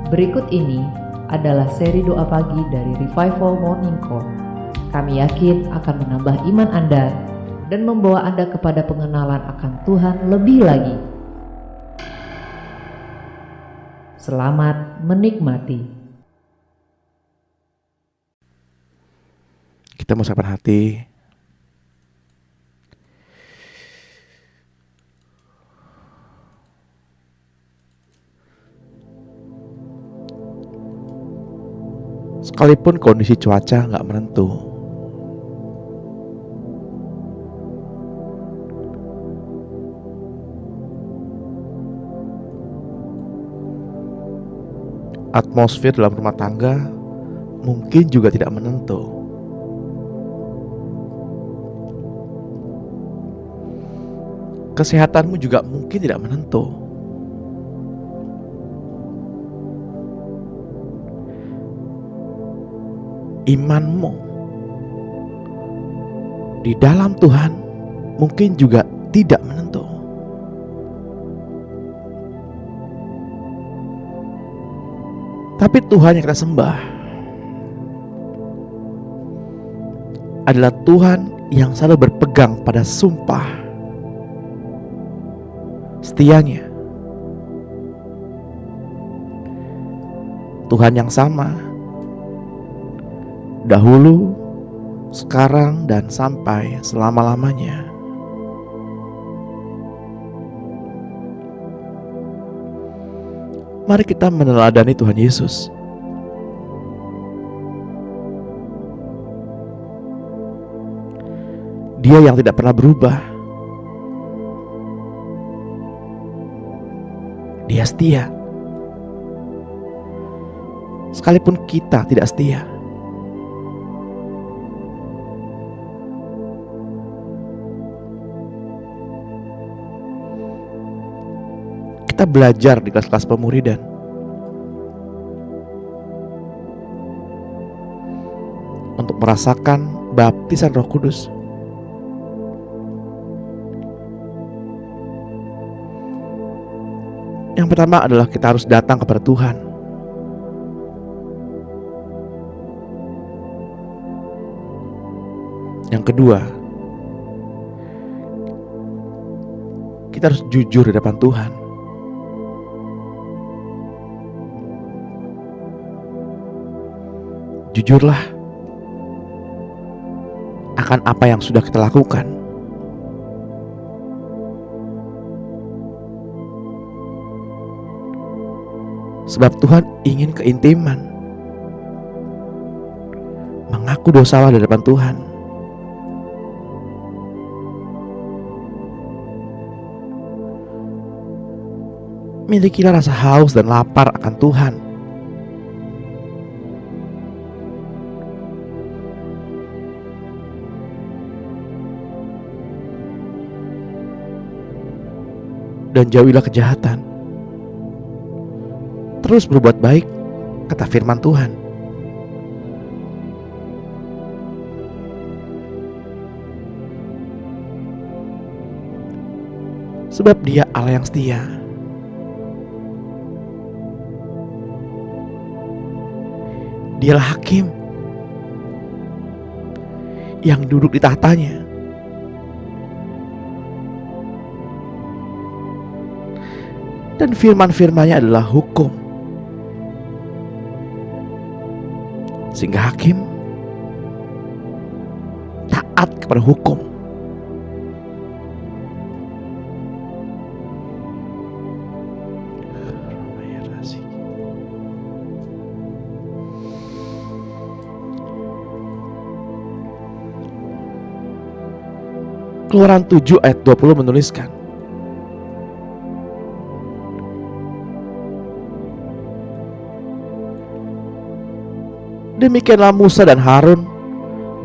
Berikut ini adalah seri doa pagi dari Revival Morning Call. Kami yakin akan menambah iman Anda dan membawa Anda kepada pengenalan akan Tuhan lebih lagi. Selamat menikmati. Kita mau siapkan hati. Sekalipun kondisi cuaca gak menentu, atmosfer dalam rumah tangga mungkin juga tidak menentu. Kesehatanmu juga mungkin tidak menentu. Imanmu di dalam Tuhan mungkin juga tidak menentu. Tapi Tuhan yang kita sembah adalah Tuhan yang selalu berpegang pada sumpah setianya. Tuhan yang sama dahulu, sekarang, dan sampai selama-lamanya. Mari kita meneladani Tuhan Yesus. Dia yang tidak pernah berubah. Dia setia. Sekalipun kita tidak setia. Kita belajar di kelas-kelas pemuridan untuk merasakan baptisan Roh Kudus. Yang pertama adalah kita harus datang kepada Tuhan. Yang kedua, kita harus jujur di depan Tuhan. Jujurlah akan apa yang sudah kita lakukan. Sebab Tuhan ingin keintiman. Mengaku dosalah di depan Tuhan. Milikilah rasa haus dan lapar akan Tuhan. Dan jauhilah kejahatan. Terus berbuat baik, kata firman Tuhan. Sebab Dia Allah yang setia. Dialah hakim yang duduk di tahtanya. Dan firman-firman-Nya adalah hukum. Sehingga hakim taat kepada hukum. Keluaran 7 ayat 20 menuliskan, demikianlah Musa dan Harun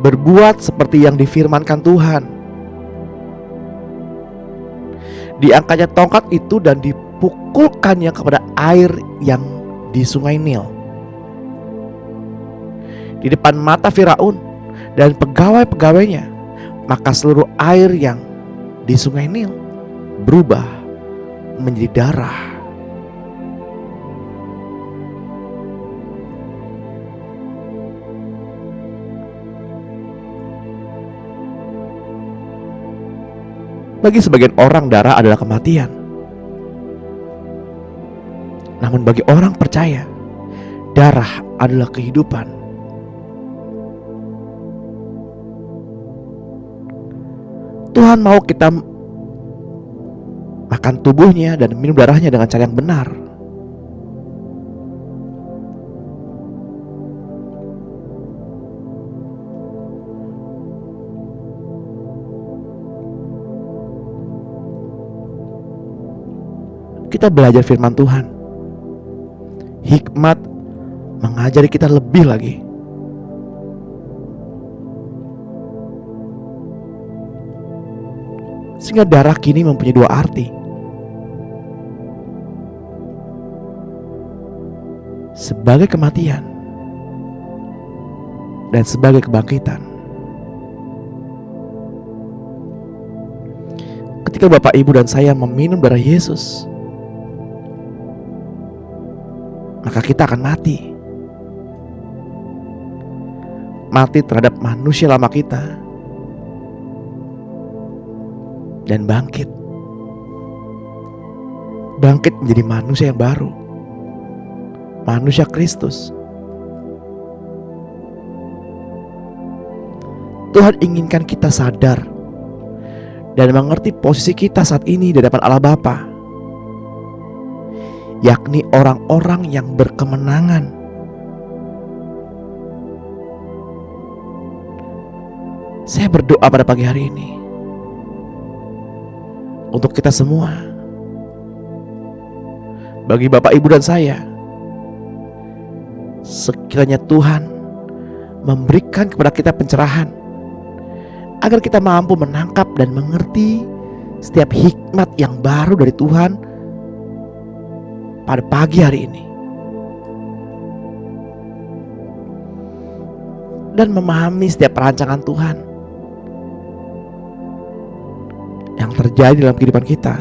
berbuat seperti yang difirmankan Tuhan. Diangkatnya tongkat itu dan dipukulkannya kepada air yang di sungai Nil, di depan mata Firaun dan pegawai-pegawainya. Maka seluruh air yang di sungai Nil berubah menjadi darah. Bagi sebagian orang darah adalah kematian. Namun bagi orang percaya, darah adalah kehidupan. Tuhan mau kita makan tubuhnya dan minum darahnya dengan cara yang benar. Kita belajar firman Tuhan. Hikmat mengajari kita lebih lagi. Sehingga darah kini mempunyai dua arti. Sebagai kematian dan sebagai kebangkitan. Ketika Bapak, Ibu, dan saya meminum darah Yesus, maka kita akan mati. Mati terhadap manusia lama kita dan bangkit. Bangkit menjadi manusia yang baru, manusia Kristus. Tuhan inginkan kita sadar dan mengerti posisi kita saat ini di hadapan Allah Bapa, yakni orang-orang yang berkemenangan. Saya berdoa pada pagi hari ini untuk kita semua, bagi Bapak, Ibu, dan saya, sekiranya Tuhan memberikan kepada kita pencerahan agar kita mampu menangkap dan mengerti setiap hikmat yang baru dari Tuhan pada pagi hari ini, dan memahami setiap perancangan Tuhan yang terjadi dalam kehidupan kita.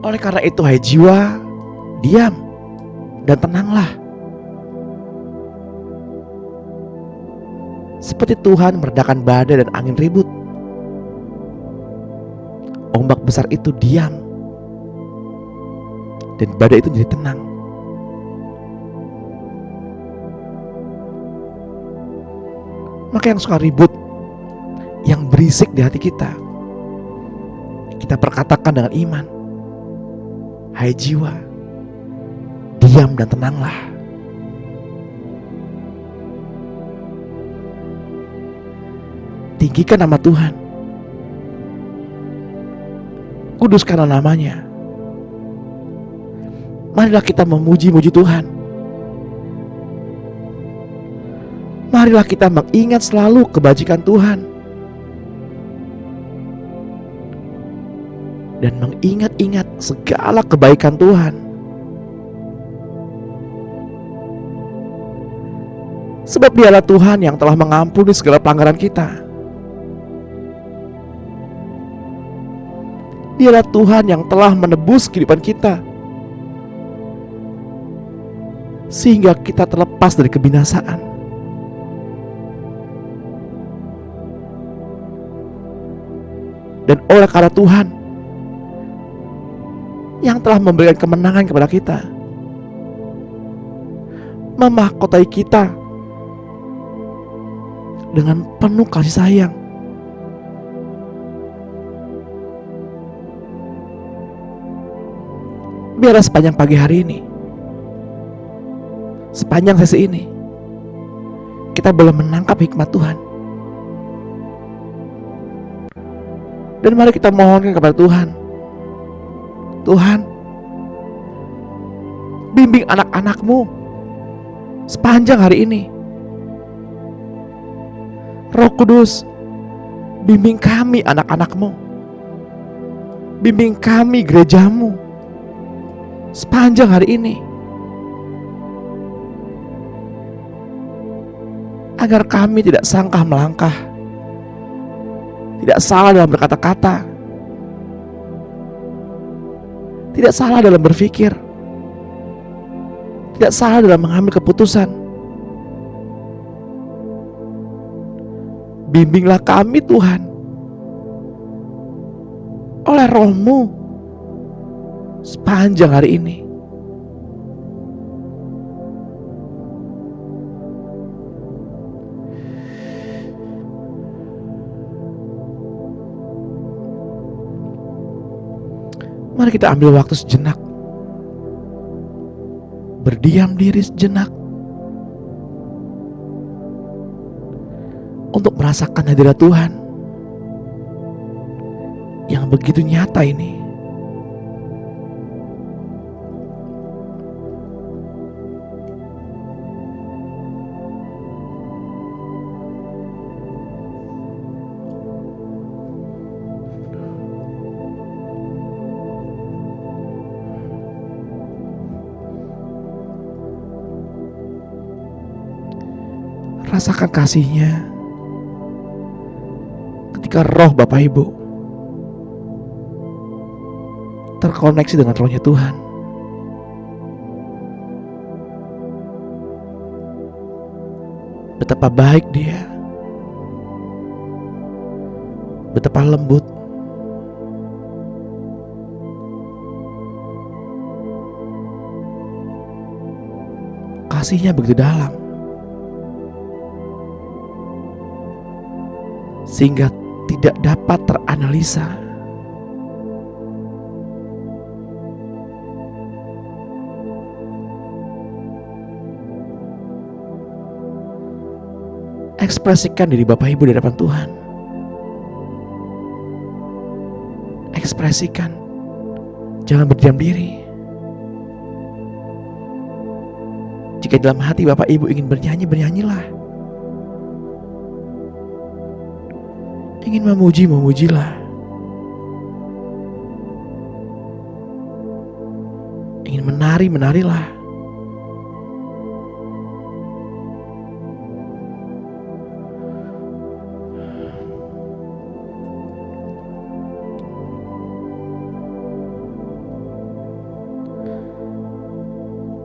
Oleh karena itu, hai jiwa, diam dan tenanglah, seperti Tuhan meredakan badai dan angin ribut. Ombak besar itu diam dan badai itu jadi tenang. Maka yang suka ribut, yang berisik di hati kita, kita perkatakan dengan iman, hai jiwa, diam dan tenanglah. Tinggikan nama Tuhan, kuduskanlah namanya. Marilah kita memuji-muji Tuhan. Marilah kita mengingat selalu kebajikan Tuhan dan mengingat-ingat segala kebaikan Tuhan. Sebab Dialah Tuhan yang telah mengampuni segala pelanggaran kita. Dialah Tuhan yang telah menebus kehidupan kita, sehingga kita terlepas dari kebinasaan. Dan oleh karena Tuhan yang telah memberikan kemenangan kepada kita, memahkotai kita dengan penuh kasih sayang. Biarlah sepanjang pagi hari ini, sepanjang sesi ini, kita boleh menangkap hikmat Tuhan. Dan mari kita mohonkan kepada Tuhan, Tuhan, bimbing anak-anak-Mu sepanjang hari ini. Roh Kudus, bimbing kami anak-anak-Mu, bimbing kami gereja-Mu sepanjang hari ini, agar kami tidak sangkah melangkah, tidak salah dalam berkata-kata, tidak salah dalam berpikir, tidak salah dalam mengambil keputusan. bimbinglah kami Tuhan oleh Roh-Mu sepanjang hari ini. Mari kita ambil waktu sejenak, berdiam diri sejenak untuk merasakan hadirat Tuhan yang begitu nyata ini. Rasakan kasih-Nya ketika roh Bapak Ibu terkoneksi dengan rohnya Tuhan. Betapa baik Dia, betapa lembut, kasih-Nya begitu dalam, sehingga tidak dapat teranalisa. Ekspresikan diri Bapak Ibu di hadapan Tuhan. Ekspresikan, jangan berdiam diri. Jika dalam hati Bapak Ibu ingin bernyanyi, bernyanyilah. Ingin memuji, memujilah. Ingin menari, menarilah.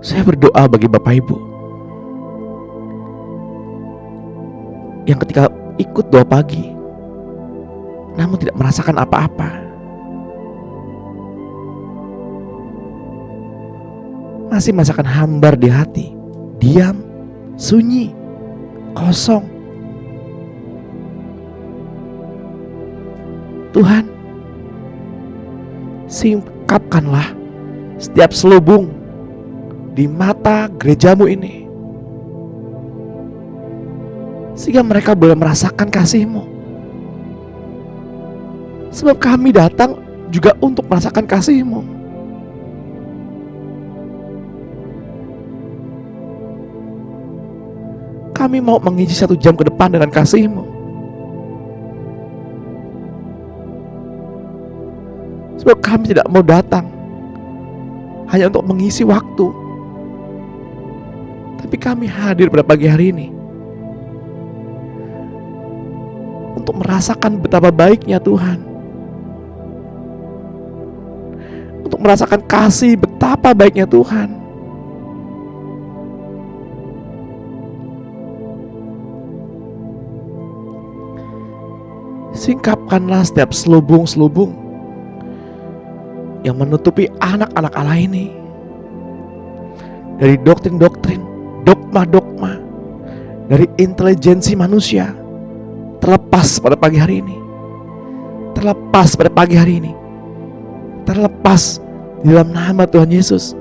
Saya berdoa bagi Bapak Ibu yang ketika ikut doa pagi namun tidak merasakan apa-apa, masih merasakan hambar di hati, diam, sunyi, kosong. Tuhan, singkapkanlah setiap selubung di mata gerejamu ini, sehingga mereka boleh merasakan kasih-Mu. Sebab kami datang juga untuk merasakan kasih-Mu. Kami mau mengisi 1 jam ke depan dengan kasih-Mu. Sebab kami tidak mau datang hanya untuk mengisi waktu, tapi kami hadir pada pagi hari ini untuk merasakan betapa baiknya Tuhan, untuk merasakan kasih betapa baiknya Tuhan. Singkapkanlah setiap selubung-selubung yang menutupi anak-anak Allah ini dari doktrin-doktrin, dogma-dogma, dari intelijensi manusia. Terlepas pada pagi hari ini, terlepas pada pagi hari ini, terlepas di dalam nama Tuhan Yesus,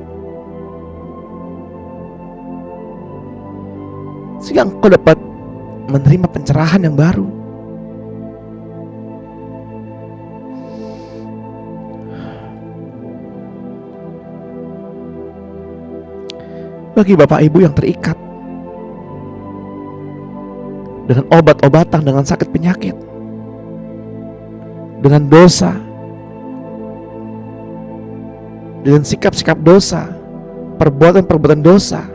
sehingga engkau dapat menerima pencerahan yang baru. Bagi Bapak Ibu yang terikat dengan obat-obatan, dengan sakit penyakit, dengan dosa, dengan sikap-sikap dosa, perbuatan-perbuatan dosa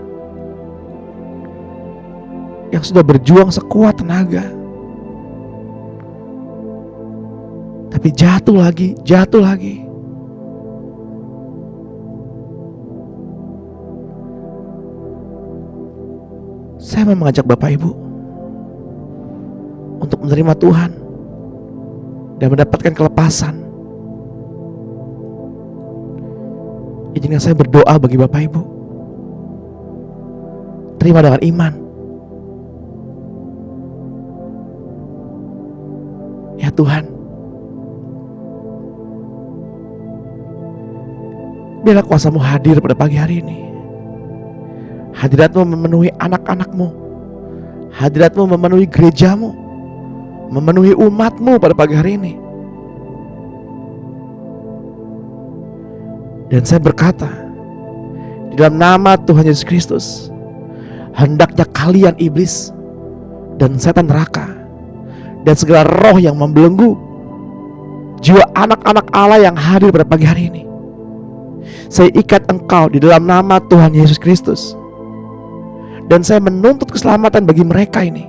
yang sudah berjuang sekuat tenaga, tapi jatuh lagi, jatuh lagi. Saya mau mengajak Bapak Ibu untuk menerima Tuhan dan mendapatkan kelepasan. Izinkan saya berdoa bagi Bapak Ibu. Terima dengan iman. Ya Tuhan, biarlah kuasa-Mu hadir pada pagi hari ini. Hadirat-Mu memenuhi anak-anak-Mu. Hadirat-Mu memenuhi gereja-Mu, memenuhi umat-Mu pada pagi hari ini. Dan saya berkata, di dalam nama Tuhan Yesus Kristus, hendaknya kalian iblis dan setan neraka dan segala roh yang membelenggu jiwa anak-anak Allah yang hadir pada pagi hari ini, saya ikat engkau di dalam nama Tuhan Yesus Kristus. Dan saya menuntut keselamatan bagi mereka ini.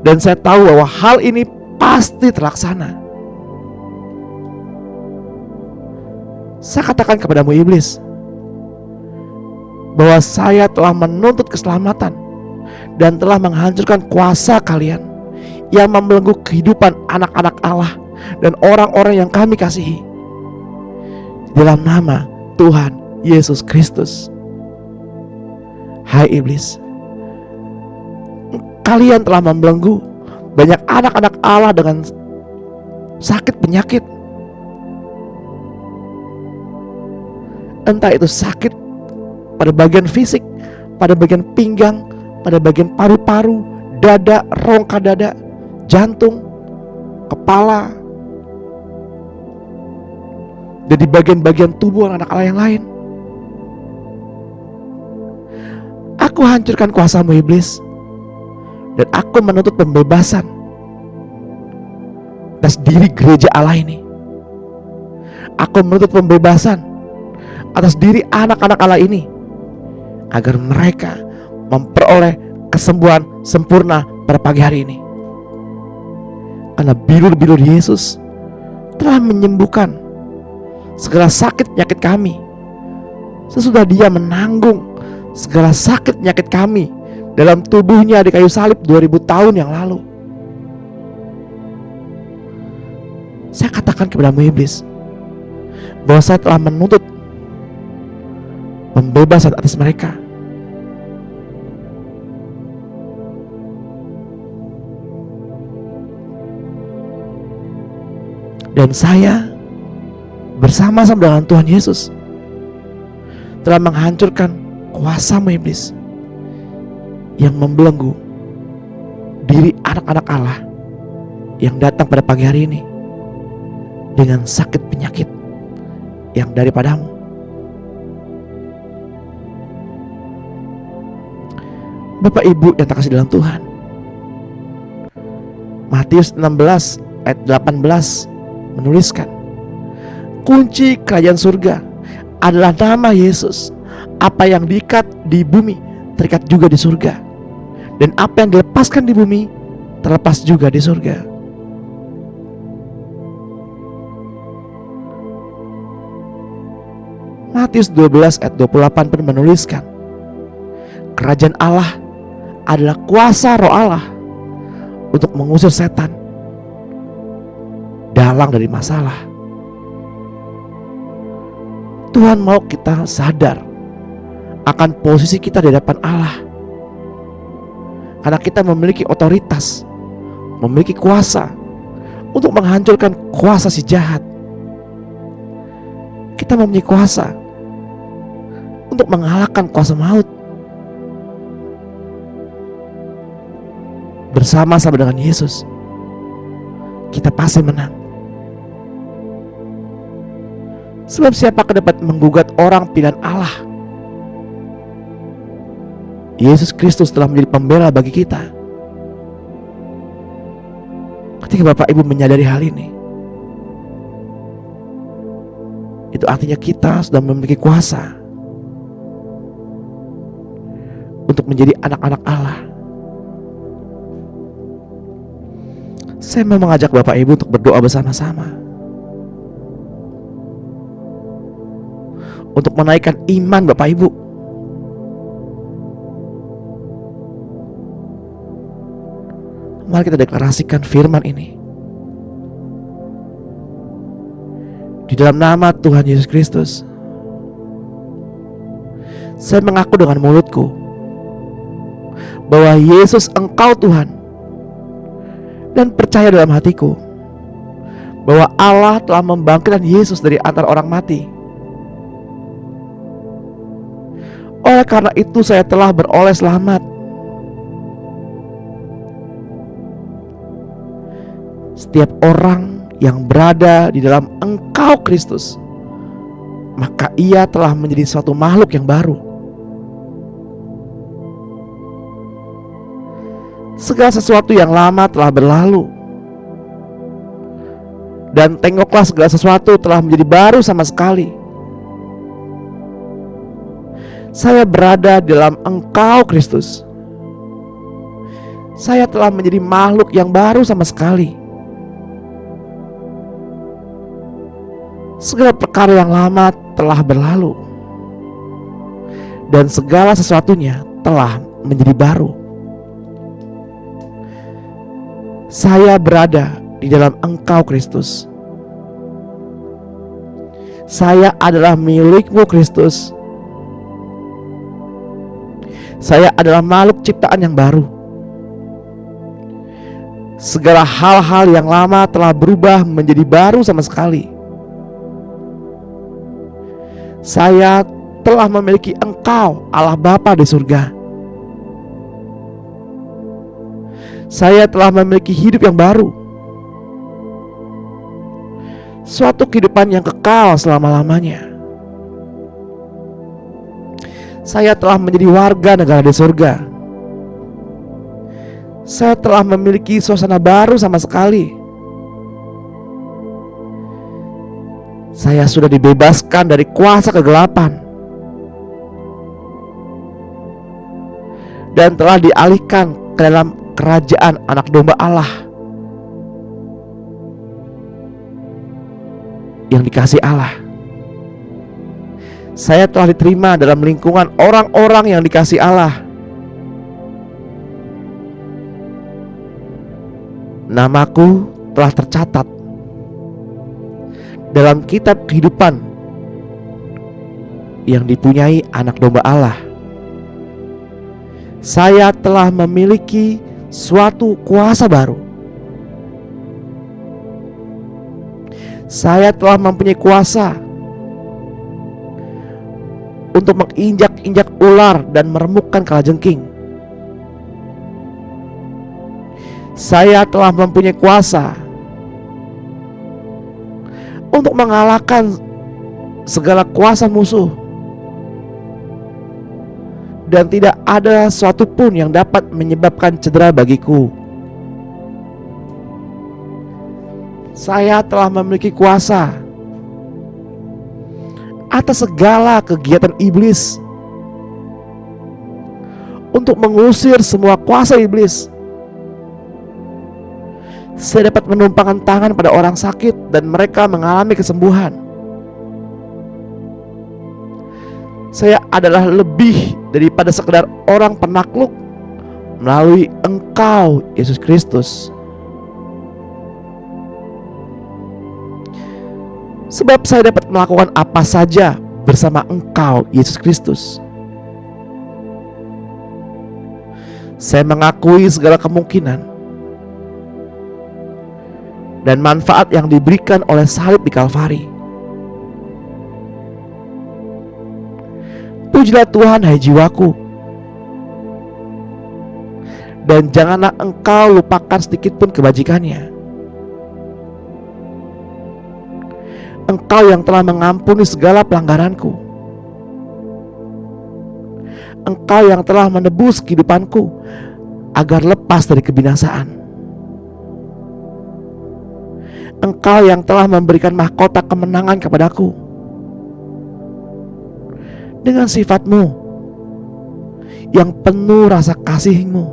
Dan saya tahu bahwa hal ini pasti terlaksana. Saya katakan kepadamu iblis, bahwa saya telah menuntut keselamatan dan telah menghancurkan kuasa kalian yang membelenggu kehidupan anak-anak Allah dan orang-orang yang kami kasihi, dalam nama Tuhan Yesus Kristus. Hai iblis, kalian telah membelenggu banyak anak-anak Allah dengan sakit penyakit. Entah itu sakit pada bagian fisik, pada bagian pinggang, pada bagian paru-paru, dada, rongga dada, jantung, kepala, dan di bagian-bagian tubuh anak-anak Allah yang lain. Aku hancurkan kuasa-Mu iblis, dan aku menuntut pembebasan atas diri gereja Allah ini. Aku menuntut pembebasan atas diri anak-anak Allah ini, agar mereka memperoleh kesembuhan sempurna pada pagi hari ini. Karena bilur-bilur Yesus telah menyembuhkan segala sakit penyakit kami, sesudah Dia menanggung segala sakit penyakit kami dalam tubuhnya di kayu salib 2000 tahun yang lalu. Saya katakan kepadamu iblis, bahwa saya telah menuntut pembebasan atas mereka. Dan saya bersama-sama dengan Tuhan Yesus telah menghancurkan kuasa-Mu iblis yang membelenggu diri anak-anak Allah yang datang pada pagi hari ini dengan sakit penyakit yang daripadamu. Bapak Ibu yang terkasih dalam Tuhan, Matius 16 ayat 18 menuliskan, kunci kerajaan surga adalah nama Yesus. Apa yang diikat di bumi terikat juga di surga, dan apa yang dilepaskan di bumi terlepas juga di surga. Matius 12 ayat 28 pun menuliskan, kerajaan Allah adalah kuasa roh Allah untuk mengusir setan, dalang dari masalah. Tuhan mau kita sadar akan posisi kita di hadapan Allah, karena kita memiliki otoritas, memiliki kuasa untuk menghancurkan kuasa si jahat. Kita memiliki kuasa untuk mengalahkan kuasa maut. Bersama-sama dengan Yesus, kita pasti menang. Sebab siapakah dapat menggugat orang pilihan Allah? Yesus Kristus telah menjadi pembela bagi kita. Ketika Bapak Ibu menyadari hal ini, itu artinya kita sudah memiliki kuasa untuk menjadi anak-anak Allah. Saya mau mengajak Bapak Ibu untuk berdoa bersama-sama, untuk menaikkan iman Bapak Ibu, Mari kita deklarasikan firman ini. Di dalam nama Tuhan Yesus Kristus, saya mengaku dengan mulutku bahwa Yesus Engkau Tuhan, dan percaya dalam hatiku bahwa Allah telah membangkitkan Yesus dari antara orang mati. Oleh karena itu saya telah beroleh selamat. Setiap orang yang berada di dalam Engkau Kristus, maka ia telah menjadi suatu makhluk yang baru. Segala sesuatu yang lama telah berlalu, dan tengoklah segala sesuatu telah menjadi baru sama sekali. Saya berada di dalam Engkau Kristus. Saya telah menjadi makhluk yang baru sama sekali. Segala perkara yang lama telah berlalu, dan segala sesuatunya telah menjadi baru. Saya berada di dalam Engkau Kristus. Saya adalah milik-Mu Kristus. Saya adalah makhluk ciptaan yang baru. Segala hal-hal yang lama telah berubah menjadi baru sama sekali. Saya telah memiliki Engkau, Allah Bapa di surga. Saya telah memiliki hidup yang baru, suatu kehidupan yang kekal selama-lamanya. Saya telah menjadi warga negara di surga. Saya telah memiliki suasana baru sama sekali. Saya sudah dibebaskan dari kuasa kegelapan dan telah dialihkan ke dalam kerajaan anak domba Allah yang dikasihi Allah. Saya telah diterima dalam lingkungan orang-orang yang dikasihi Allah. Namaku telah tercatat dalam kitab kehidupan yang dipunyai anak domba Allah. Saya telah memiliki suatu kuasa baru. Saya telah mempunyai kuasa untuk menginjak-injak ular dan meremukkan kalajengking. Saya telah mempunyai kuasa untuk mengalahkan segala kuasa musuh, dan tidak ada sesuatu pun yang dapat menyebabkan cedera bagiku. Saya telah memiliki kuasa atas segala kegiatan iblis untuk mengusir semua kuasa iblis. Saya dapat menumpangkan tangan pada orang sakit dan mereka mengalami kesembuhan. Saya adalah lebih daripada sekedar orang penakluk melalui Engkau Yesus Kristus. Sebab saya dapat melakukan apa saja bersama Engkau Yesus Kristus. Saya mengakui segala kemungkinan dan manfaat yang diberikan oleh salib di Kalvari. Pujilah Tuhan, hai jiwaku, dan janganlah engkau lupakan sedikit pun kebajikannya. Engkau yang telah mengampuni segala pelanggaranku. Engkau yang telah menebus kehidupanku agar lepas dari kebinasaan. Engkau yang telah memberikan mahkota kemenangan kepadaku. Dengan sifat-Mu yang penuh rasa kasih-Mu,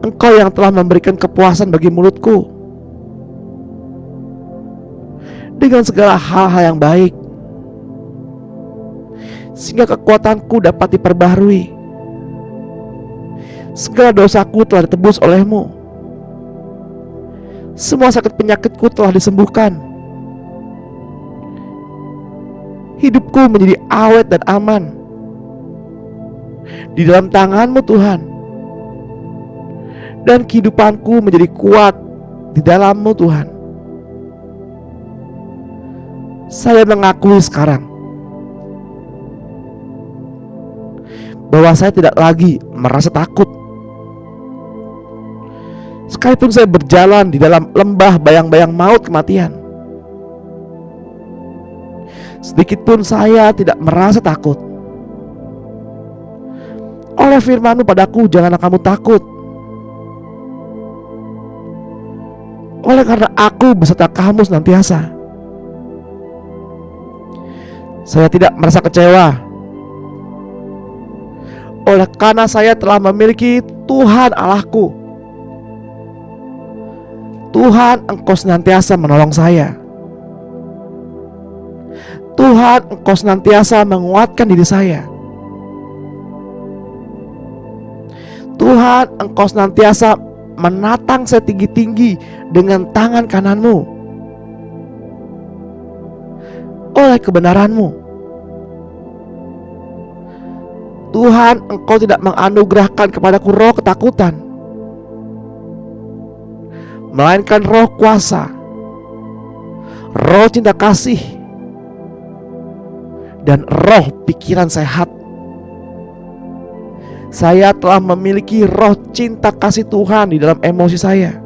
Engkau yang telah memberikan kepuasan bagi mulutku dengan segala hal-hal yang baik, sehingga kekuatanku dapat diperbaharui Segala dosaku telah ditebus oleh-Mu. Semua sakit penyakitku telah disembuhkan. Hidupku menjadi awet dan aman di dalam tangan-Mu Tuhan. Dan kehidupanku menjadi kuat di dalam-Mu Tuhan. Saya mengakui sekarang bahwa saya tidak lagi merasa takut. Sekalipun saya berjalan di dalam lembah bayang-bayang maut kematian, sedikitpun saya tidak merasa takut. Oleh firman-Mu padaku, janganlah kamu takut. Oleh karena aku beserta kamu senantiasa. Saya tidak merasa kecewa. Oleh karena saya telah memiliki Tuhan Allahku. Tuhan, Engkau senantiasa menolong saya. Tuhan, Engkau senantiasa menguatkan diri saya. Tuhan, Engkau senantiasa menatang saya tinggi-tinggi dengan tangan kanan-Mu. Oleh kebenaran-Mu, Tuhan, Engkau tidak menganugerahkan kepadaku roh ketakutan, melainkan roh kuasa, roh cinta kasih, dan roh pikiran sehat. Saya telah memiliki roh cinta kasih Tuhan di dalam emosi saya.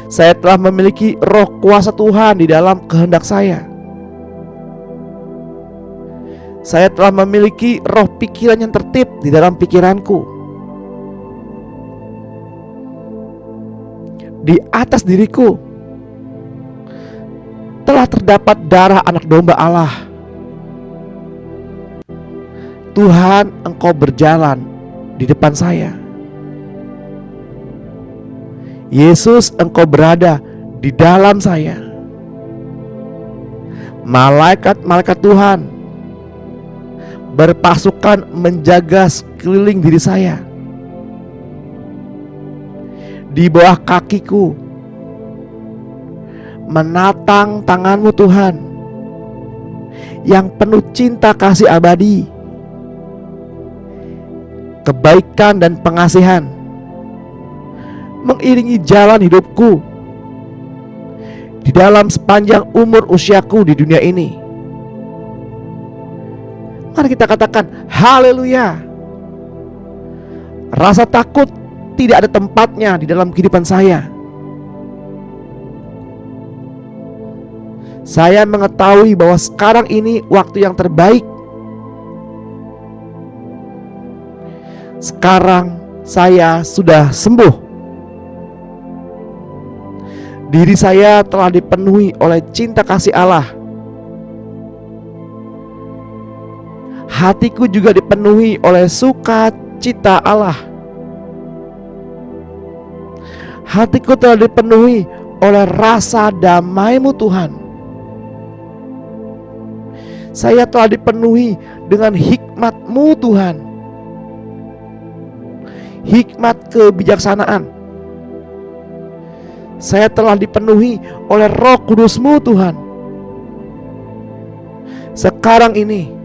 Saya telah memiliki roh kuasa Tuhan di dalam kehendak saya. Saya telah memiliki roh pikiran yang tertib di dalam pikiranku. Di atas diriku telah terdapat darah anak domba Allah. Tuhan, Engkau berjalan di depan saya. Yesus, Engkau berada di dalam saya. Malaikat-malaikat Tuhan berpasukan menjaga sekeliling diri saya. Di bawah kakiku menatang tangan-Mu Tuhan yang penuh cinta kasih abadi, kebaikan dan pengasihan mengiringi jalan hidupku di dalam sepanjang umur usiaku di dunia ini. Mari kita katakan haleluya. Rasa takut tidak ada tempatnya di dalam kehidupan saya. Saya mengetahui bahwa sekarang ini waktu yang terbaik. Sekarang saya sudah sembuh. Diri saya telah dipenuhi oleh cinta kasih Allah. Hatiku juga dipenuhi oleh sukacita Allah. Hatiku telah dipenuhi oleh rasa damai-Mu Tuhan. Saya telah dipenuhi dengan hikmat-Mu Tuhan. Hikmat kebijaksanaan. Saya telah dipenuhi oleh Roh Kudus-Mu Tuhan. Sekarang ini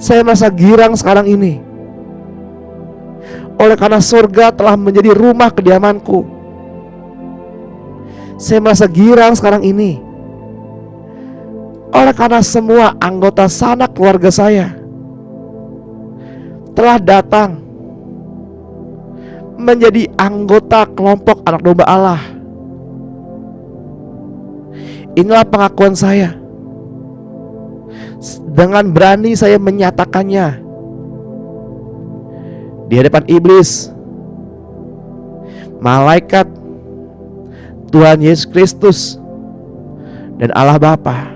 saya merasa girang sekarang ini, oleh karena surga telah menjadi rumah kediamanku. Saya merasa girang sekarang ini, oleh karena semua anggota sanak keluarga saya telah datang menjadi anggota kelompok anak domba Allah. Inilah pengakuan saya. Dengan berani saya menyatakannya di hadapan iblis, malaikat, Tuhan Yesus Kristus, dan Allah Bapa.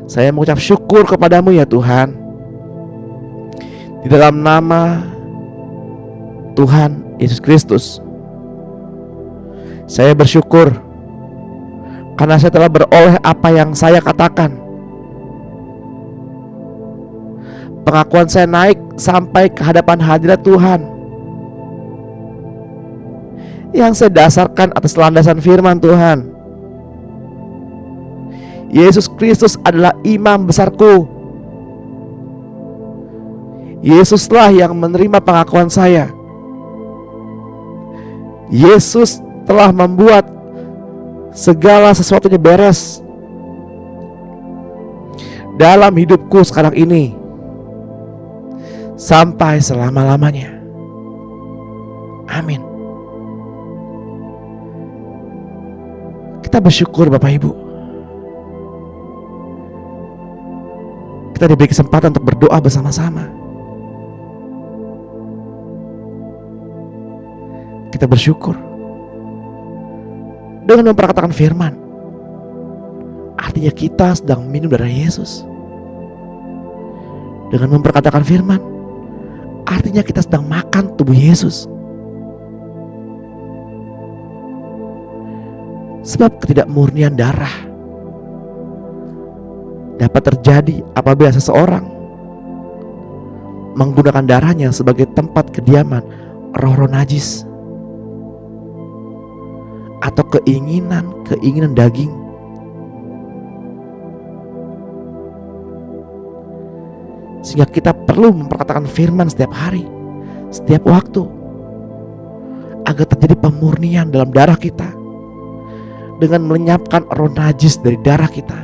Saya mengucap syukur kepadamu ya Tuhan. Di dalam nama Tuhan Yesus Kristus, saya bersyukur karena saya telah beroleh apa yang saya katakan. pengakuan saya naik sampai ke hadapan hadirat Tuhan, yang saya dasarkan atas landasan firman Tuhan. Yesus Kristus adalah imam besarku. Yesuslah yang menerima pengakuan saya. Yesus telah membuat segala sesuatunya beres dalam hidupku sekarang ini sampai selama-lamanya. Amin. Kita bersyukur Bapak Ibu. Kita diberi kesempatan untuk berdoa bersama-sama. Kita bersyukur dengan memperkatakan firman. Artinya kita sedang minum darah Yesus. Dengan memperkatakan firman, artinya kita sedang makan tubuh Yesus. Sebab ketidakmurnian darah dapat terjadi apabila seseorang menggunakan darahnya sebagai tempat kediaman roh-roh najis atau keinginan daging. Sehingga kita perlu memperkatakan firman setiap hari, setiap waktu, agar terjadi pemurnian dalam darah kita dengan melenyapkan roh najis dari darah kita.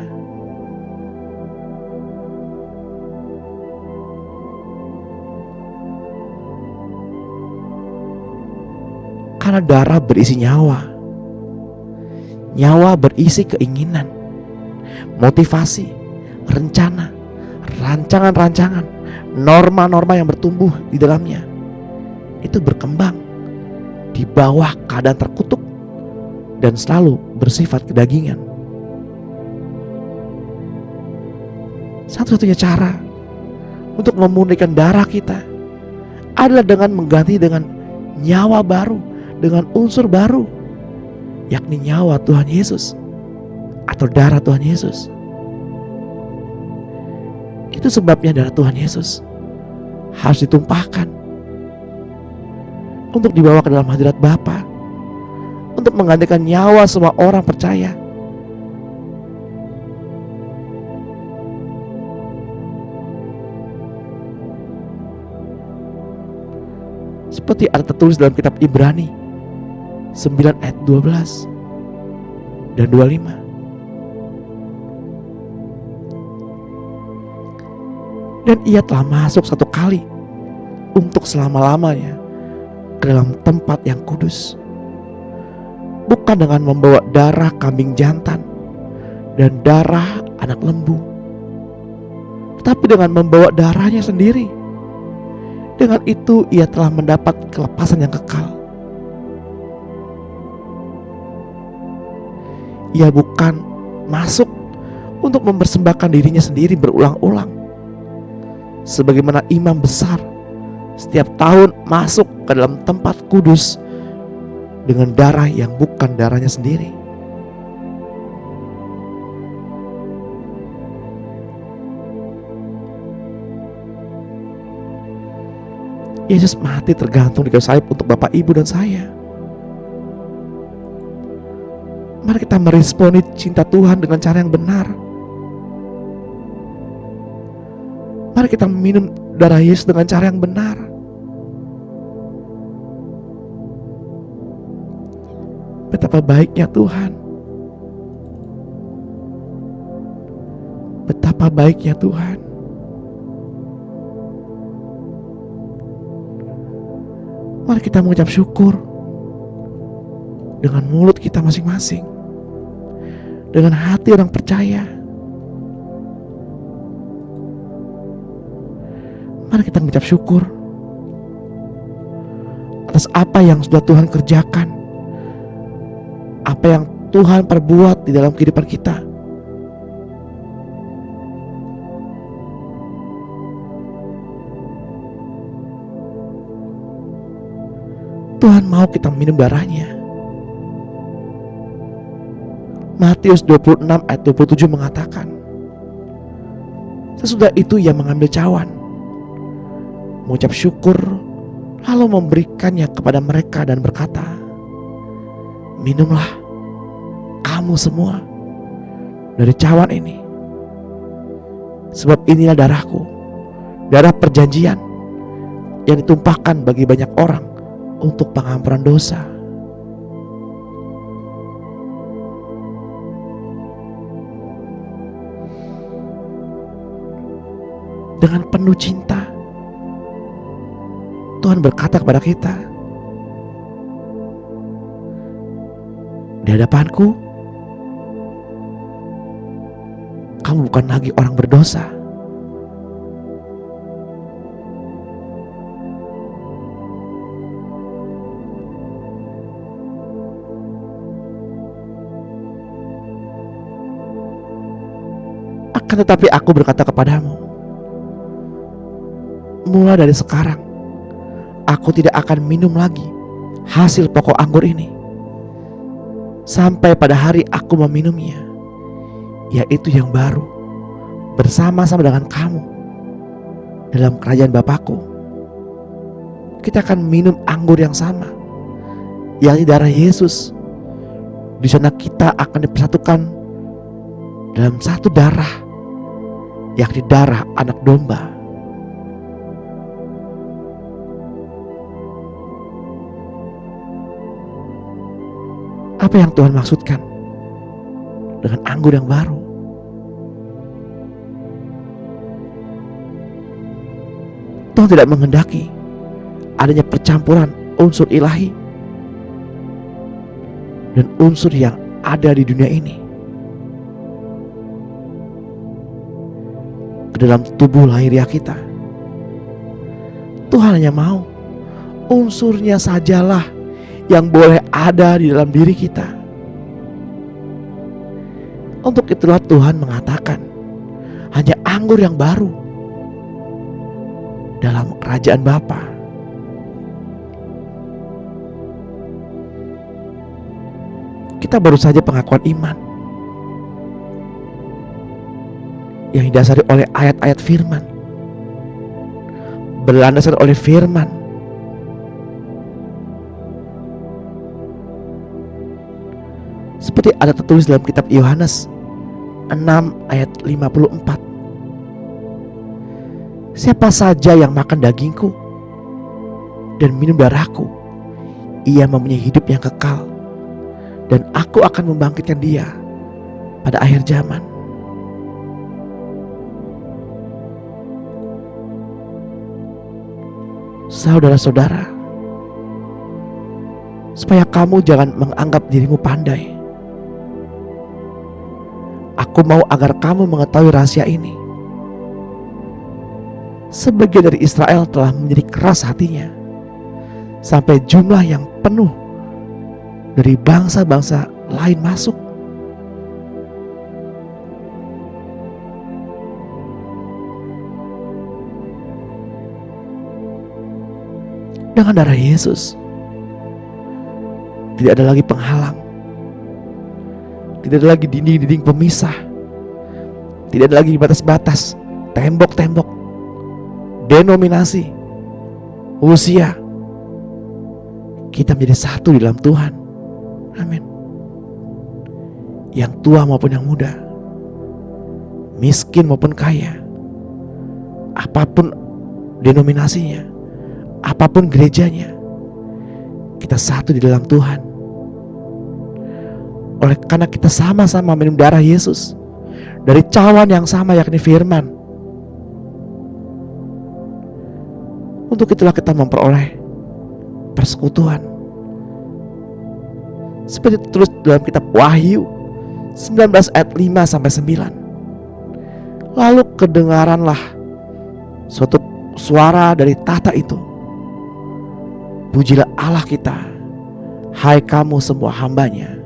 Karena darah berisi nyawa. Nyawa berisi keinginan, motivasi, rencana, rancangan-rancangan, norma-norma yang bertumbuh di dalamnya. Itu berkembang di bawah keadaan terkutuk dan selalu bersifat kedagingan. Satu-satunya cara untuk memurnikan darah kita adalah dengan mengganti dengan nyawa baru, dengan unsur baru, yakni nyawa Tuhan Yesus atau darah Tuhan Yesus. Itu sebabnya darah Tuhan Yesus harus ditumpahkan untuk dibawa ke dalam hadirat Bapa, untuk menggantikan nyawa semua orang percaya. Seperti ada tertulis dalam kitab Ibrani 9 ayat 12 dan 25. Dan ia telah masuk satu kali untuk selama-lamanya ke dalam tempat yang kudus, bukan dengan membawa darah kambing jantan dan darah anak lembu, tetapi dengan membawa darahnya sendiri. Dengan itu ia telah mendapat kelepasan yang kekal. Ia bukan masuk untuk mempersembahkan dirinya sendiri berulang-ulang, sebagaimana imam besar setiap tahun masuk ke dalam tempat kudus dengan darah yang bukan darahnya sendiri. Yesus mati tergantung di kayu salib untuk Bapak, Ibu, dan saya. Mari kita meresponi cinta Tuhan dengan cara yang benar. Mari kita minum darah Yesus dengan cara yang benar. Betapa baiknya Tuhan. Betapa baiknya Tuhan. Mari kita mengucap syukur dengan mulut kita masing-masing, dengan hati orang percaya. Mari kita mengucap syukur atas apa yang sudah Tuhan kerjakan, apa yang Tuhan perbuat di dalam kehidupan kita. Tuhan mau kita minum darahnya. Matius 26 ayat 27 mengatakan, sesudah itu ia mengambil cawan, mengucap syukur, lalu memberikannya kepada mereka dan berkata, "Minumlah kamu semua dari cawan ini, sebab inilah darahku, darah perjanjian yang ditumpahkan bagi banyak orang untuk pengampunan dosa." Dengan penuh cinta, Tuhan berkata kepada kita, "Di hadapanku, kamu bukan lagi orang berdosa. Akan tetapi aku berkata kepadamu, mulai dari sekarang, aku tidak akan minum lagi hasil pokok anggur ini sampai pada hari aku meminumnya, yaitu yang baru, bersama-sama dengan kamu dalam kerajaan Bapakku." Kita akan minum anggur yang sama, yakni darah Yesus. Di sana kita akan dipersatukan dalam satu darah, yakni darah anak domba. Apa yang Tuhan maksudkan dengan anggur yang baru? Tuhan tidak menghendaki adanya percampuran unsur ilahi dan unsur yang ada di dunia ini ke dalam tubuh lahiriah kita. Tuhan hanya mau unsurnya sajalah yang boleh ada di dalam diri kita. Untuk itulah Tuhan mengatakan, hanya anggur yang baru dalam kerajaan Bapa. Kita baru saja pengakuan iman yang didasari oleh ayat-ayat firman, berlandaskan oleh firman. Seperti ada tertulis dalam kitab Yohanes 6 ayat 54. "Siapa saja yang makan dagingku dan minum darahku, ia mempunyai hidup yang kekal, dan aku akan membangkitkan dia pada akhir zaman." Saudara-saudara, supaya kamu jangan menganggap dirimu pandai, aku mau agar kamu mengetahui rahasia ini. Sebagian dari Israel telah menjadi keras hatinya, sampai jumlah yang penuh dari bangsa-bangsa lain masuk. Dengan darah Yesus, tidak ada lagi penghalang, tidak ada lagi dinding-dinding pemisah, tidak ada lagi batas-batas, tembok-tembok, denominasi, usia. Kita menjadi satu di dalam Tuhan. Amin. Yang tua maupun yang muda, miskin maupun kaya, apapun denominasinya, apapun gerejanya, kita satu di dalam Tuhan. Oleh karena kita sama-sama minum darah Yesus dari cawan yang sama, yakni firman, untuk itulah kita memperoleh persekutuan. Seperti tertulis dalam kitab Wahyu 19 ayat 5 sampai 9. Lalu kedengaranlah suatu suara dari tahta itu, "Pujilah Allah kita, hai kamu semua hambanya,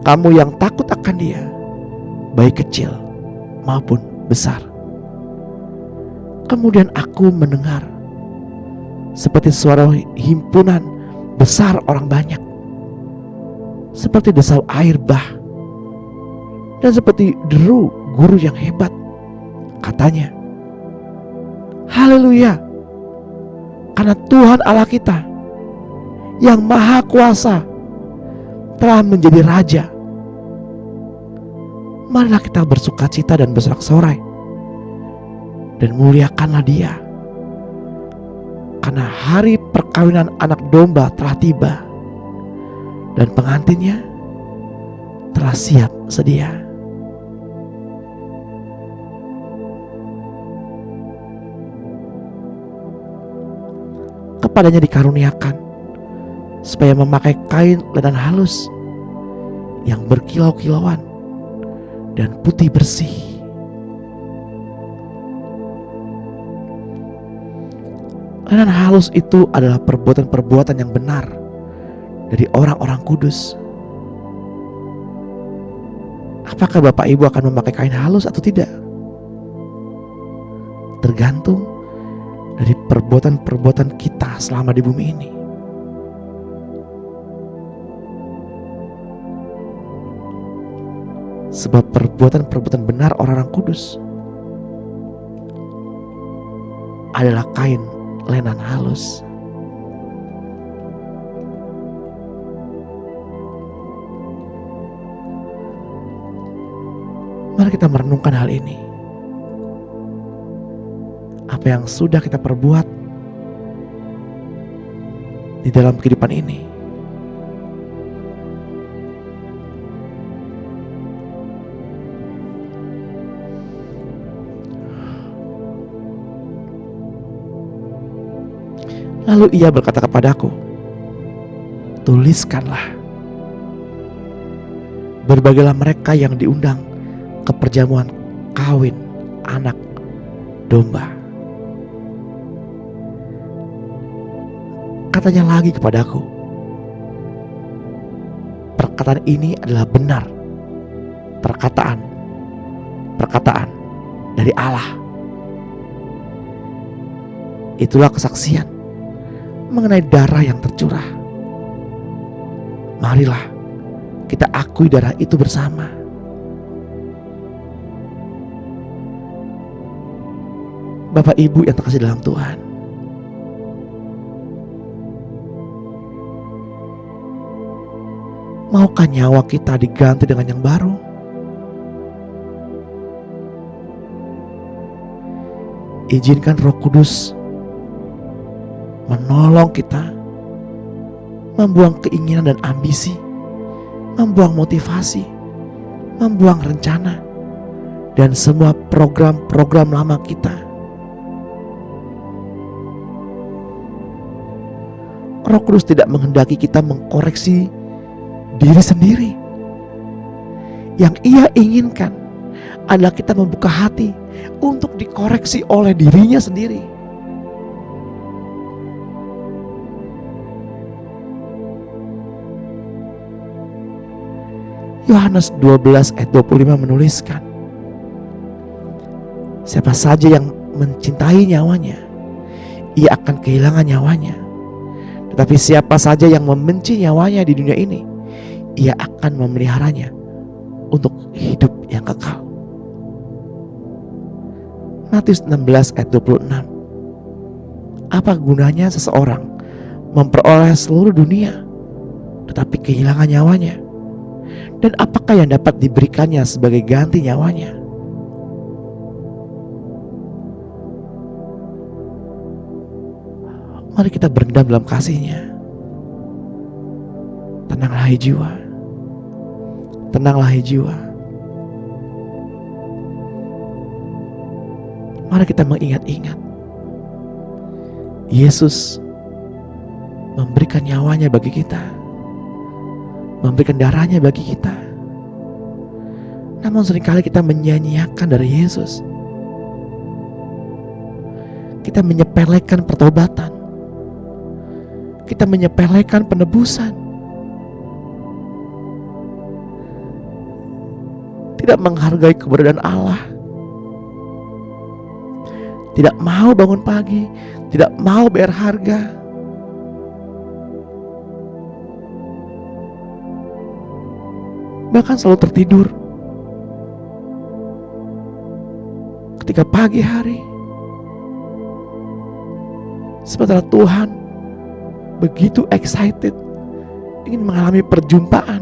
kamu yang takut akan Dia, baik kecil maupun besar." Kemudian aku mendengar seperti suara himpunan besar orang banyak, seperti desau air bah, dan seperti deru guru yang hebat. Katanya, "Haleluya! Karena Tuhan Allah kita yang maha kuasa telah menjadi Raja. Marilah kita bersukacita dan bersorak-sorai dan muliakanlah Dia, karena hari perkawinan anak domba telah tiba dan pengantinnya telah siap sedia. Kepadanya dikaruniakan supaya memakai kain lenan halus yang berkilau-kilauan dan putih bersih. Lenan halus itu adalah perbuatan-perbuatan yang benar dari orang-orang kudus. Apakah Bapak Ibu akan memakai kain halus atau tidak? Tergantung dari perbuatan-perbuatan kita selama di bumi ini. Sebab perbuatan-perbuatan benar orang-orang kudus adalah kain lenan halus. Mari kita merenungkan hal ini. Apa yang sudah kita perbuat di dalam kehidupan ini. Lalu ia berkata kepadaku, tuliskanlah. Berbagailah mereka yang diundang ke perjamuan kawin anak domba. Katanya lagi kepadaku, perkataan ini adalah benar, perkataan dari Allah. Itulah kesaksian mengenai darah yang tercurah. Marilah kita akui darah itu bersama. Bapak Ibu yang terkasih dalam Tuhan, maukah nyawa kita diganti dengan yang baru? Izinkan Roh Kudus menolong kita membuang keinginan dan ambisi, membuang motivasi, membuang rencana, dan semua program-program lama kita. Roh Kudus tidak menghendaki kita mengkoreksi diri sendiri. Yang Ia inginkan adalah kita membuka hati untuk dikoreksi oleh dirinya sendiri. Yohanes 12 ayat 25 menuliskan, siapa saja yang mencintai nyawanya, ia akan kehilangan nyawanya. Tetapi siapa saja yang membenci nyawanya di dunia ini, ia akan memeliharanya untuk hidup yang kekal. Matius 16 ayat 26. Apa gunanya seseorang memperoleh seluruh dunia tetapi kehilangan nyawanya? Dan apakah yang dapat diberikannya sebagai ganti nyawanya? Mari kita berendam dalam kasih-Nya. Tenanglah hai jiwa. Tenanglah hai jiwa. Mari kita mengingat-ingat Yesus memberikan nyawanya bagi kita, memberikan darahnya bagi kita. Namun seringkali kita menyia-nyiakan dari Yesus. Kita menyepelekan pertobatan. Kita menyepelekan penebusan. Tidak menghargai keberadaan Allah. Tidak mau bangun pagi, tidak mau bayar harga. Bahkan selalu tertidur ketika pagi hari. Sementara Tuhan begitu excited ingin mengalami perjumpaan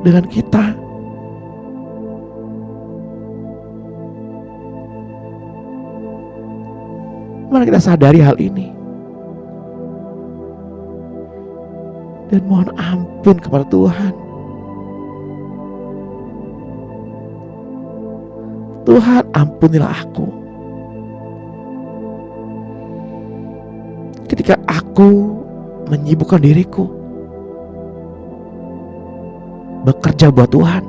dengan kita. Mari kita sadari hal ini dan mohon ampun kepada Tuhan. Tuhan, ampunilah aku ketika aku menyibukkan diriku bekerja buat Tuhan,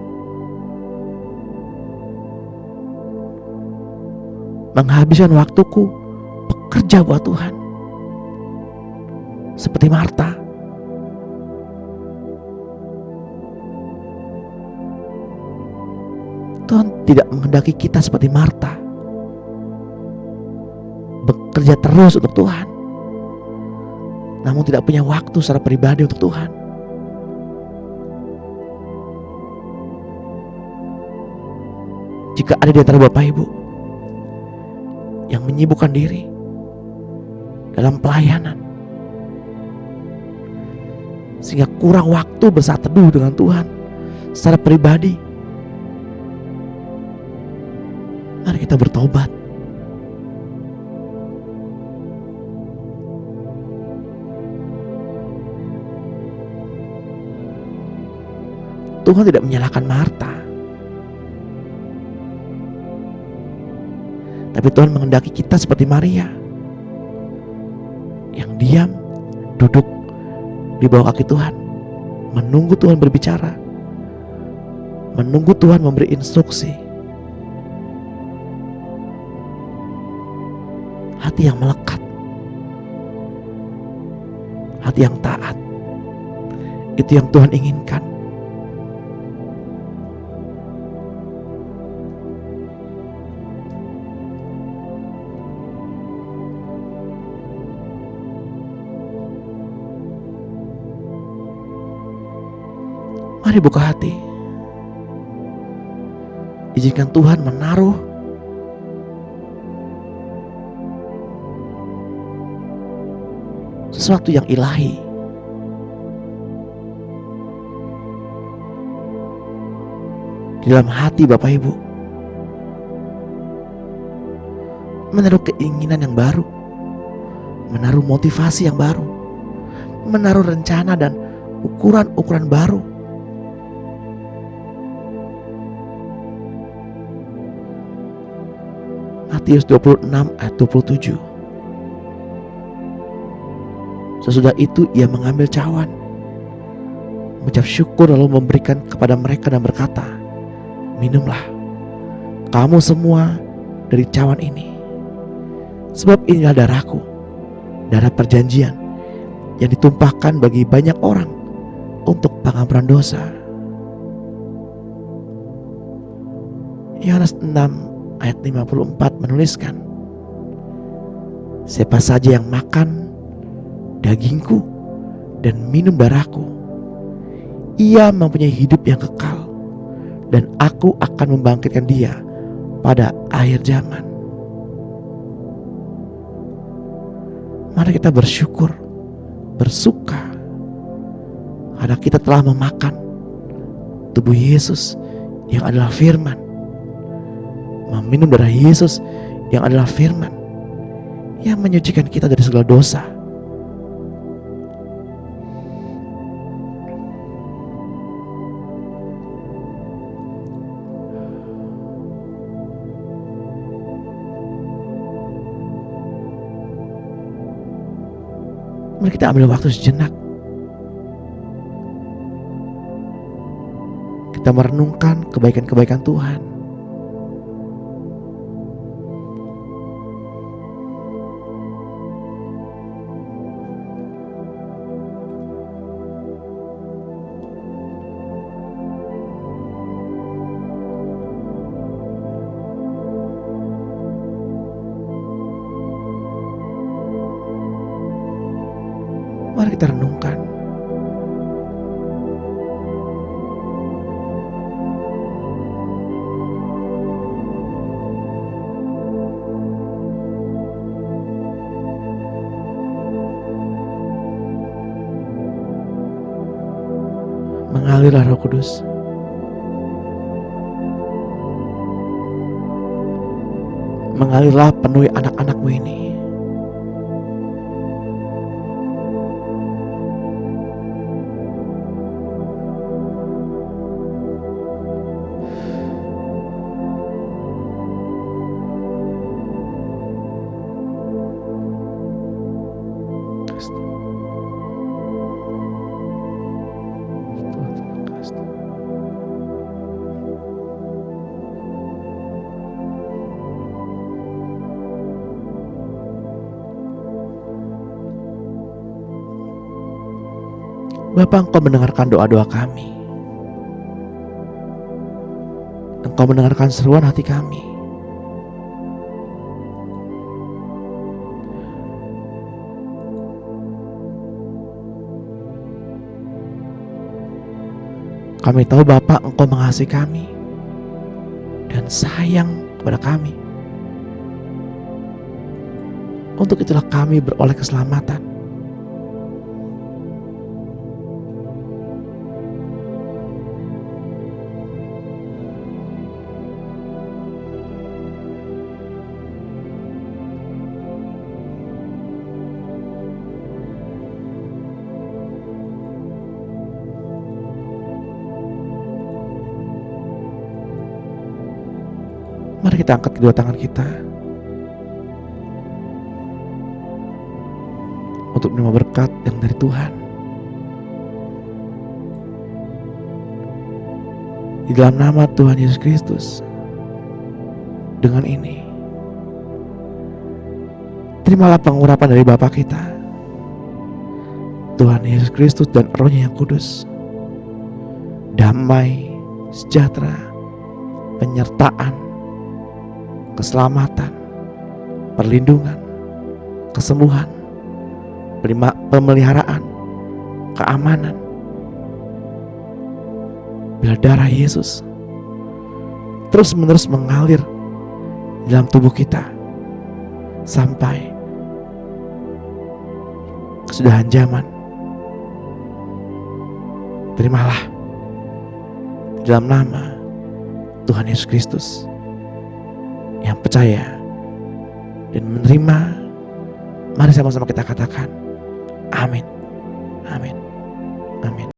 menghabiskan waktuku bekerja buat Tuhan, seperti Marta. Tuhan tidak menghendaki kita seperti Marta, bekerja terus untuk Tuhan, namun tidak punya waktu secara pribadi untuk Tuhan. Jika ada di antara Bapak Ibu yang menyibukkan diri dalam pelayanan sehingga kurang waktu bersaat teduh dengan Tuhan secara pribadi, mari kita bertobat. Tuhan tidak menyalahkan Marta, tapi Tuhan menghendaki kita seperti Maria yang diam, duduk di bawah kaki Tuhan, menunggu Tuhan berbicara, menunggu Tuhan memberi instruksi. Hati yang melekat, hati yang taat, itu yang Tuhan inginkan. Mari buka hati, izinkan Tuhan menaruh sesuatu yang ilahi di dalam hati Bapak Ibu, menaruh keinginan yang baru, menaruh motivasi yang baru, menaruh rencana dan ukuran-ukuran baru. Matius 26 ayat 27. Sesudah itu ia mengambil cawan, mengucap syukur lalu memberikan kepada mereka dan berkata, minumlah kamu semua dari cawan ini, sebab inilah darahku, darah perjanjian yang ditumpahkan bagi banyak orang untuk pengampunan dosa. Yohanes 6 ayat 54 menuliskan, siapa saja yang makan dagingku dan minum darahku, ia mempunyai hidup yang kekal, dan aku akan membangkitkan dia pada akhir zaman. Mari kita bersyukur, bersuka karena kita telah memakan tubuh Yesus yang adalah firman, meminum darah Yesus yang adalah firman yang menyucikan kita dari segala dosa. Mari kita ambil waktu sejenak, kita merenungkan kebaikan-kebaikan Tuhan. Mari kita renungkan. Mengalirlah Roh Kudus. Mengalirlah, penuhi anak-anak-Mu ini. Bapa, Engkau mendengarkan doa-doa kami. Engkau mendengarkan seruan hati kami. Kami tahu Bapa, Engkau mengasihi kami dan sayang kepada kami. Untuk itulah kami beroleh keselamatan. Mari kita angkat kedua tangan kita untuk menerima berkat yang dari Tuhan. Di dalam nama Tuhan Yesus Kristus, dengan ini, terimalah pengurapan dari Bapa kita, Tuhan Yesus Kristus, dan Roh-Nya yang kudus. Damai, sejahtera, penyertaan, keselamatan, perlindungan, kesembuhan, pemeliharaan, keamanan, bila darah Yesus terus-menerus mengalir di dalam tubuh kita sampai kesudahan zaman. Terimalah di dalam nama Tuhan Yesus Kristus. Yang percaya dan menerima, mari sama-sama kita katakan amin, amin, amin.